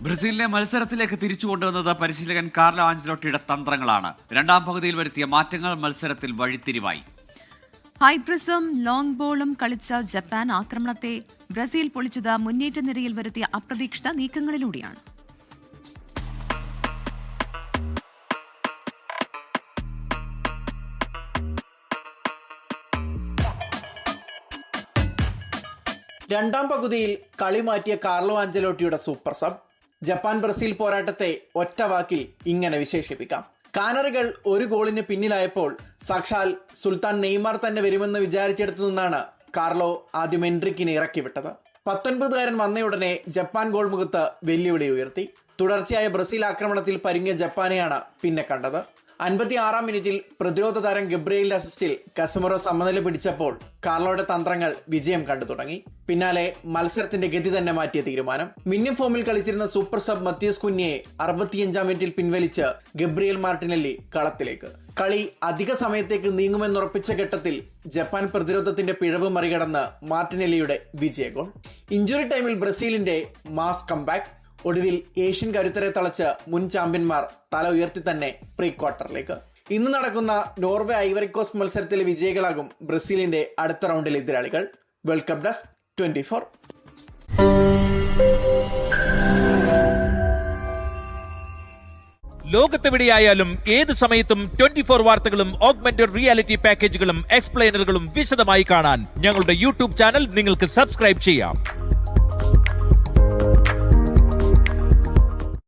ബ്രസീലിനെ മത്സരത്തിലേക്ക് തിരിച്ചുകൊണ്ടുവന്നത് പരിശീലകൻ കാർലോ ആഞ്ചലോട്ടിയുടെ തന്ത്രങ്ങളാണ്. രണ്ടാം പകുതിയിൽ വരുത്തിയ മാറ്റങ്ങൾ മത്സരത്തിൽ വഴിത്തിരിവായി. ഹൈപ്രസും ലോങ് ബോളും കളിച്ച ജപ്പാൻ ആക്രമണത്തെ ബ്രസീൽ പൊളിച്ചത് മുന്നേറ്റ നിരയിൽ വരുത്തിയ അപ്രതീക്ഷിത നീക്കങ്ങളിലൂടെയാണ്. രണ്ടാം പകുതിയിൽ കളി മാറ്റിയ കാർലോ ആഞ്ചലോട്ടിയുടെ സൂപ്പർ സബ്. ജപ്പാൻ ബ്രസീൽ പോരാട്ടത്തെ ഒറ്റ വാക്കിൽ ഇങ്ങനെ വിശേഷിപ്പിക്കാം. കാനറികൾ ഒരു ഗോളിന് പിന്നിലായപ്പോൾ സാക്ഷാൽ സുൽത്താൻ നെയ്മർ തന്നെ വരുമെന്ന് വിചാരിച്ചെടുത്തു നിന്നാണ് കാർലോ ആദ്യം എൻട്രിക്കിനെ ഇറക്കിവിട്ടത്. 19കാരൻ വന്നയുടനെ ജപ്പാൻ ഗോൾ മുഖത്ത് വെല്ലുവിളി ഉയർത്തി. തുടർച്ചയായ ബ്രസീൽ ആക്രമണത്തിൽ പരുങ്ങിയ ജപ്പാനെയാണ് പിന്നെ കണ്ടത്. 56-ാം മിനിറ്റിൽ പ്രതിരോധ താരം ഗബ്രിയേലിന്റെ അസിസ്റ്റിൽ കസമറോ സമനില പിടിച്ചപ്പോൾ കാർലോയുടെ തന്ത്രങ്ങൾ വിജയം കണ്ടു തുടങ്ങി. പിന്നാലെ മത്സരത്തിന്റെ ഗതി തന്നെ മാറ്റിയ തീരുമാനം. മിന്യം ഫോമിൽ കളിച്ചിരുന്ന സൂപ്പർ സബ് മത്യൂസ് കുഞ്ഞിയെ 65-ാം മിനിറ്റിൽ പിൻവലിച്ച് ഗബ്രിയേൽ മാർട്ടിനെല്ലി കളത്തിലേക്ക്. കളി അധിക സമയത്തേക്ക് നീങ്ങുമെന്നുറപ്പിച്ച ഘട്ടത്തിൽ ജപ്പാൻ പ്രതിരോധത്തിന്റെ പിഴവ് മറികടന്ന് മാർട്ടിനെല്ലിയുടെ വിജയ ഗോൾ. ഇഞ്ചുറി ടൈമിൽ ബ്രസീലിന്റെ മാസ് കംബാക്ക്. ഒടുവിൽ ഏഷ്യൻ കരുത്തരെ തളച്ച് മുൻ ചാമ്പ്യന്മാർ തല ഉയർത്തി തന്നെ പ്രീ ക്വാർട്ടറിലേക്ക്. ഇന്ന് നടക്കുന്ന നോർവേ ഐവറി കോസ്റ്റ് മത്സരത്തിലെ വിജയികളാകും ബ്രസീലിന്റെ അടുത്ത റൗണ്ടിലെ എതിരാളികൾ. World cup desk 24. ലോകത്തെവിടെയായാലും ഏത് സമയത്തും 24 വാർത്തകളും ഓഗ്മെന്റഡ് റിയാലിറ്റി പാക്കേജുകളും എക്സ്പ്ലെയിനറുകളും വിശദമായി കാണാൻ ഞങ്ങളുടെ യൂട്യൂബ് ചാനൽ നിങ്ങൾക്ക് സബ്സ്ക്രൈബ് ചെയ്യാം.